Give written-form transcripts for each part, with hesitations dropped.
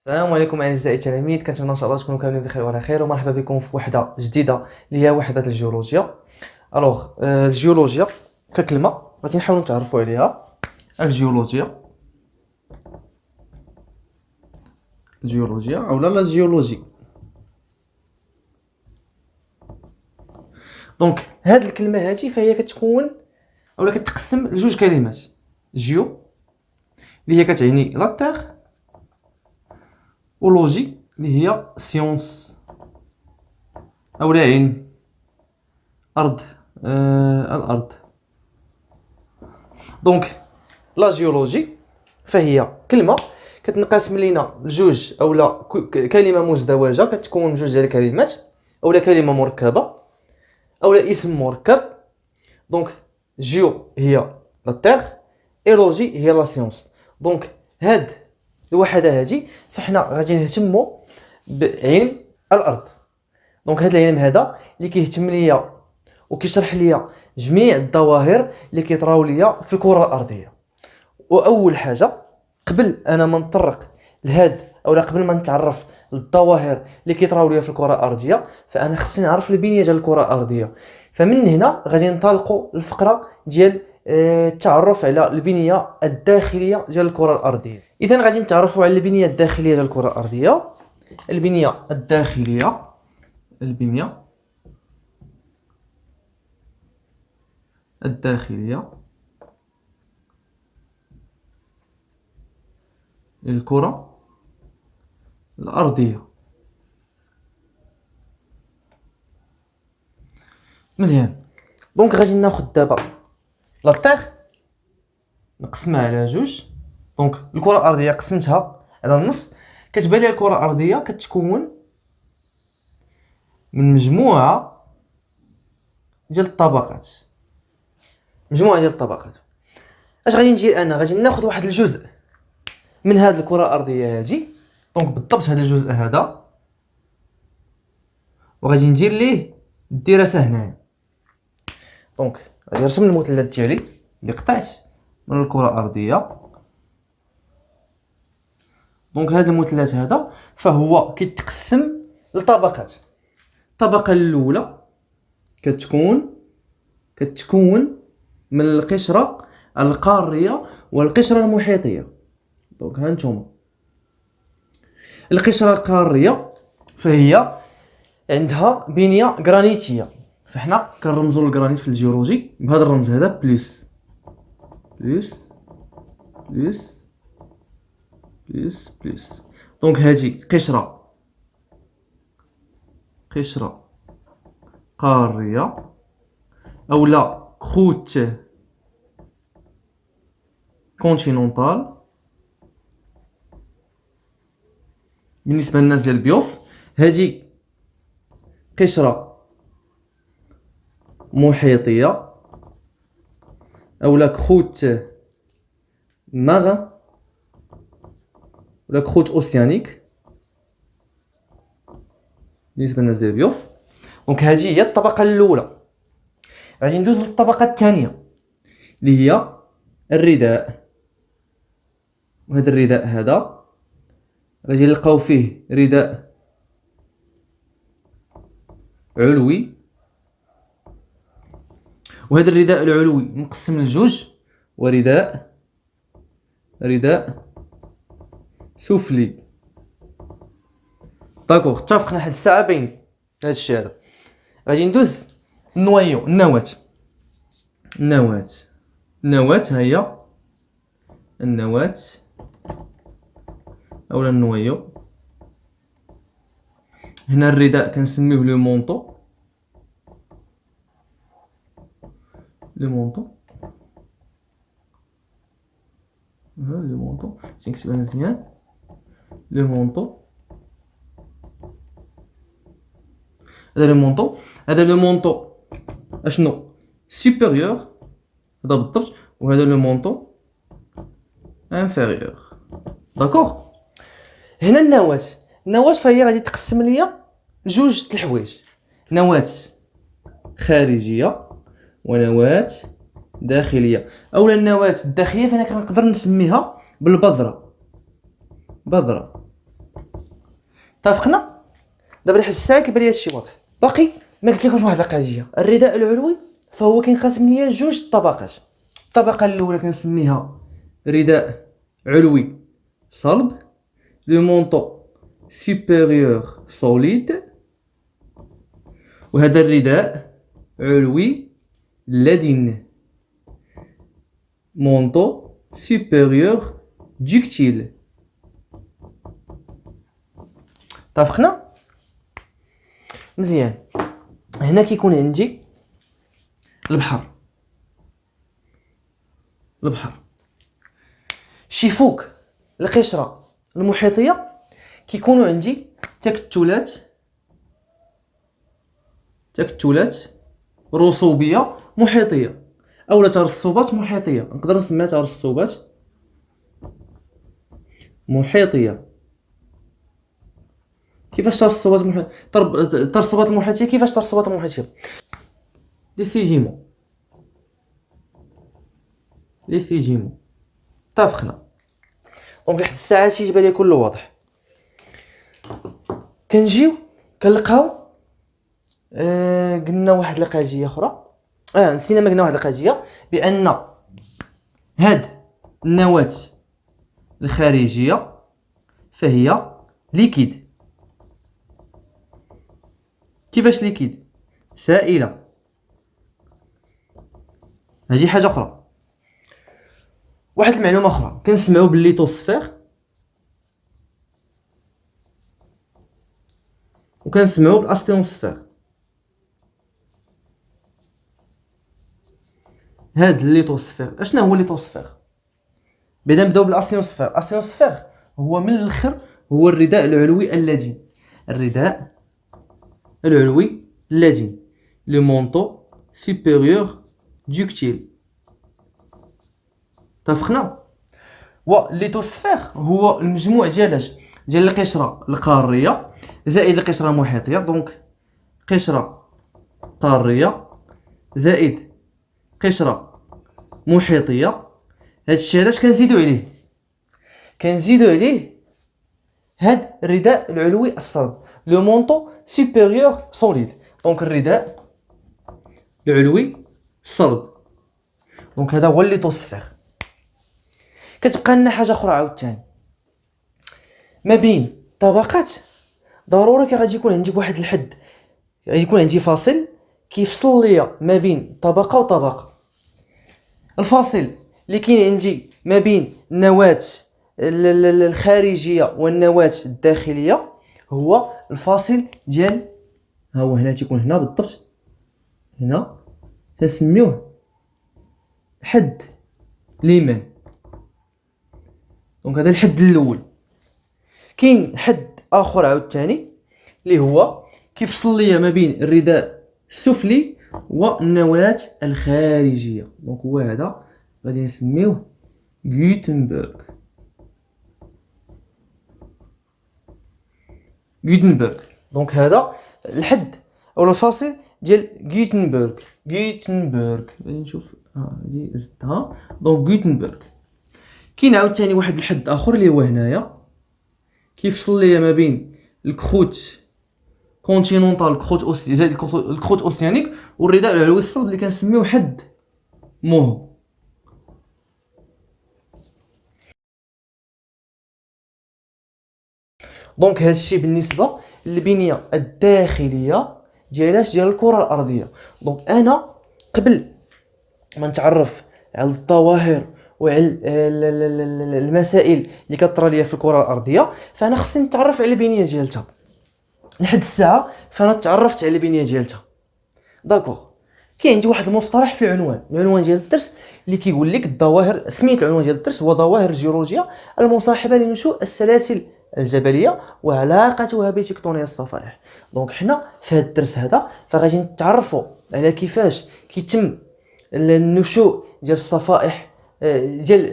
السلام عليكم اعزائي التلاميذ، كنتمنى ان شاء الله تكونوا كاملين بخير وعلى خير، ومرحبا بكم في وحده جديده اللي هي وحده الجيولوجيا. الوغ الجيولوجيا ككلمه غادي نحاولوا نتعرفوا عليها. الجيولوجيا او لا الجيولوجي. دونك هاد الكلمه هادي فهي كتكون اولا كتقسم لجوج كلمات. جيو اللي هي كتعني لا تيغ، ولوجي اللي هي سيونس اولا علم ارض. الارض. دونك لا جيولوجي فهي كلمه كتنقسم لينا لجوج اولا كلمه مزدوجه كتكون من جوج ديال الكلمات، اولا كلمه مركبه اولا اسم مركب. دونك جيو هي لا تيغ، ايلوجي هي لا سيونس. دونك هاد الوحده هادي فاحنا غادي نهتموا بعلم الارض. دونك هاد العلم هذا اللي كيهتم ليا وكيشرح ليا جميع الظواهر اللي كيطراو ليا في الكره الارضيه. واول حاجه قبل انا ما نطرق لهاد اولا قبل ما نتعرف للظواهر اللي كيطراو ليا في الكره الارضيه، فانا خصني نعرف البنيه ديال الكره الارضيه. فمن هنا غادي ننطلقوا الفقره ديال التعرف على البنيه الداخليه ديال الكره الارضيه. اذا غادي نتعرفوا على البنيه الداخليه ديال الكره الارضيه. البنيه الداخليه للكره الارضيه. مزيان. دونك غادي ناخذ دابا لا تيغ نقسمها على جوج. دونك الكره الارضيه قسمتها على النص. كتبان لي الكره الارضيه كتكون من مجموعه ديال الطبقات. اش غادي ندير انا؟ غادي ناخذ واحد الجزء من هذه الكره الارضيه هذه، دونك بالضبط هذا الجزء هذا، وغادي ندير ليه الدراسه هنايا. دونك غادي نرسم المثلث ديالي اللي قطعت من الكره الارضيه. دونك هذا المثلث هذا فهو كيتقسم لطبقات. الطبقه الاولى كتكون من القشره القاريه والقشره المحيطيه. دونك ها نتوما القشره القاريه فهي عندها بنيه جرانيتيه، فاحنا كنرمزوا للجرانيت في الجيولوجي بهذا الرمز هذا بلس بلس بلس بلس بلس. دونك هذه قشره قاريه اولا كروت كونتينونتال بالنسبه للناس ديال البيوف. هذه قشره محيطيه اولا كروت ماغ ولا كروت اوسيانيك بالنسبه للناس ديال البيوف. دونك هذه هي الطبقه الاولى. غادي ندوز للطبقه الثانيه اللي هي الرداء. وهذا الرداء هذا غادي نلقاو فيه رداء علوي، وهذا الرداء العلوي مقسم لجوج، ورداء سفلي. داكوغ اتفقنا حد الساعه بين هذا الشيء هذا. غادي ندوز النوايو النواه ها هي النواه اولا النوايو. هنا الرداء كنسميوه لو مونطو تنكتبها مزيان. لو مونطو هذا لو مونطو اشنو سوبيريور هذا بالضبط، وهذا لو مونطو انفيريور. داكوغ. هنا النواة فهي غادي تقسم ليا لجوج د الحوايج، نواة خارجيه ونواة داخليه. اولا النواة الداخليه فانا كنقدر نسميها بالبذره. اتفقنا؟ دابا لحد الساعه كيبان لي هادشي واضح. باقي ما قلت لكمش واحد القضيه. الرداء العلوي فهو كينقسم ليا جوج طبقات. الطبقه الاولى كنسميها رداء علوي صلب، لو مونطو سوبيريور سوليد، وهذا الرداء علوي لدين، مونطو سوبيريور ديكتيل. اتفقنا؟ مزيان. هنا كيكون عندي البحر شيفوك القشره المحيطيه كيكونوا عندي تكتلات رسوبيه محيطيه اولا ترسبات محيطيه، نقدر نسميها ترسبات محيطيه. كيفاش ترسبات محيطيه؟ ترسبات المحيطيه كيفاش ترسبات المحيطيه؟ لي سيجيمون. اتفقنا؟ دونك لحد الساعه شي يبان لي كله واضح. كنجيو كنلقاو قلنا واحد القضيه اخرى. نسينا ما قلنا واحد القضيه، بان هاد النواه الخارجيه فهي ليكيد. كيفاش ليكيد؟ سائله. هذه حاجه اخرى. واحد المعلومه اخرى كنسمعوا بالليتوسفير وكنسمعوا بالاستيونسفير. هاد الليتوسفير اشنا هو الليتوسفير؟ بعدا نبداو بالاستيونسفير. الاستيونسفير هو من الاخر هو الرداء العلوي اللدين. الرداء العلوي اللدين، لو مونطو سوبيريور ديكتيل. اتفقنا؟ والليتوسفير هو المجموع ديال القشره القاريه زائد القشره المحيطيه. دونك قشره قاريه زائد قشره محيطيه. هادشي علاش كنزيدو عليه هاد الرداء العلوي الصلب، لو مونطو سوبيريور سوليد. دونك الرداء العلوي الصلب. دونك هذا هو الليتوسفير. كتبقى لنا حاجه اخرى عاوتاني ما بين طبقات. ضروري غادي يكون عندي واحد الحد، غادي يكون عندي فاصل كيفصل ليا ما بين طبقه وطبقه. الفاصل اللي كاين عندي ما بين النواه الخارجيه والنواه الداخليه هو الفاصل ديال، ها هو هنا تيكون هنا بالضبط، هنا تنسميوه حد ليمان. دونك هذا الحد الاول. كاين حد اخر عاوتاني اللي هو كيفصل ليا ما بين الرداء السفلي والنواة الخارجيه. دونك هو هذا غادي نسميوه غوتنبرغ. دونك هذا الحد او الفاصل ديال غوتنبرغ. غادي نشوف هادي زدتها. دونك غوتنبرغ. كاين عاوتاني واحد الحد اخر اللي هو هنايا كيفصل ليا ما بين الكروت كونتينونتال الكروت زائد الكروت اوسيانيك والرداء العلوي الصلب اللي كنسميوه حد موهو. دونك هادشي بالنسبه للبنيه الداخليه ديال الكره الارضيه. دونك انا قبل ما نتعرف على الظواهر وعلى المسائل اللي كطرى ليا في الكره الارضيه فانا خصني نتعرف على البنيه ديالتها. لحد الساعه فانا تعرفت على البنيه ديالتها. داكوغ. كاين عندي واحد المصطلح في العنوان ديال الدرس اللي كيقول لك الظواهر. سميت العنوان ديال الدرس هو ظواهر الجيولوجيه المصاحبه لنشوء السلاسل الجبليه وعلاقتها بتكتونيه الصفائح. دونك حنا في هذا الدرس هذا فغادي نتعرفوا على كيفاش كيتم النشوء ديال الصفائح ديال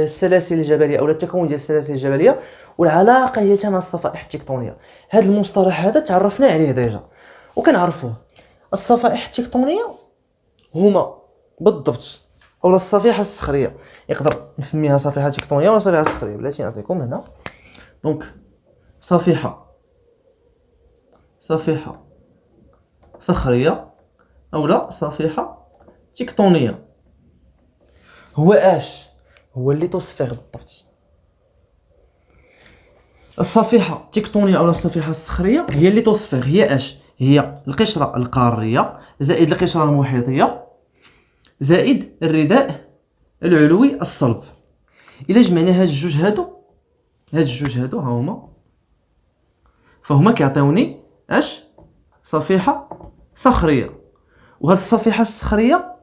السلاسل الجبليه او التكون ديال السلاسل الجبليه والعلاقه هي مع الصفائح التكتونيه. هذا المصطلح هذا تعرفنا عليه ديجا وكنعرفوه. الصفائح التكتونيه هما بالضبط او الصفيحه الصخريه، يقدر نسميها صفيحه تكتونيه ولا صفيحه صخريه بلاتي نعطيكم هنا. دونك صفيحه صفيحة صخرية أو صفيحة تكتونية. هو اش هو الليتوسفير بالضبط. الصفيحة التكتونية أو الصفيحة الصخرية هي الليتوسفير. هي اش؟ هي القشرة القارية زائد القشرة المحيطية زائد الرداء العلوي الصلب. إلا جمعنا هاد الجوج هادو ها هما، فهما كيعطيوني اش؟ صفيحة صخرية. وهاد الصفيحة الصخرية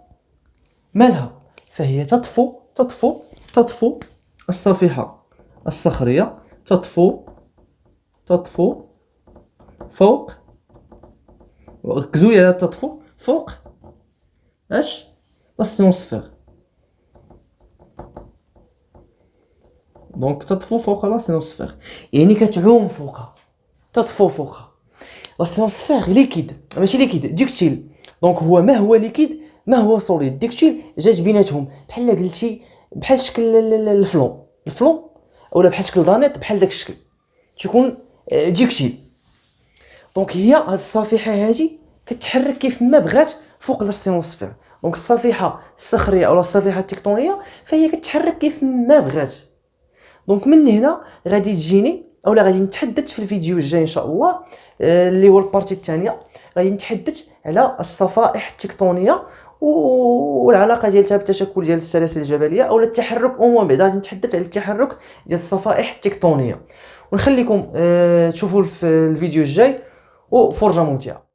مالها؟ فهي تطفو الصفيحة الصخرية تطفو فوق، ركزوا لي على تطفو فوق اش؟ لاستينوسفير. دونك تطفو فوق لاستينوسفير يعني كتعوم فوقها، تطفو فوقها. لاستينوسفير ليكيد ماشي ليكيد، ديكتيل. دونك هو ما هو ليكيد ما هو سوليد. ديكتيل جات بيناتهم بحال قلتي بحال شكل الفلون اولا بحال شكل دانيط، بحال داك الشكل تيكون ديكتيل. دونك هي هاد الصفيحه هادي كتحرك كيف ما بغات فوق لاستينوسفير. دونك الصفيحه الصخريه او الصفيحه التكتونيه فهي كتحرك كيف ما بغات. دونك من هنا غادي تجيني اولا غادي نتحدث في الفيديو الجاي ان شاء الله اللي هو البارتي الثانيه، غادي نتحدث على الصفائح التكتونيه والعلاقه ديالها بالتشكل ديال السلاسل الجبليه او التحرك. بعدا غادي نتحدث على التحرك ديال الصفائح التكتونيه. ونخليكم تشوفوا في الفيديو الجاي وفرجه ممتعه.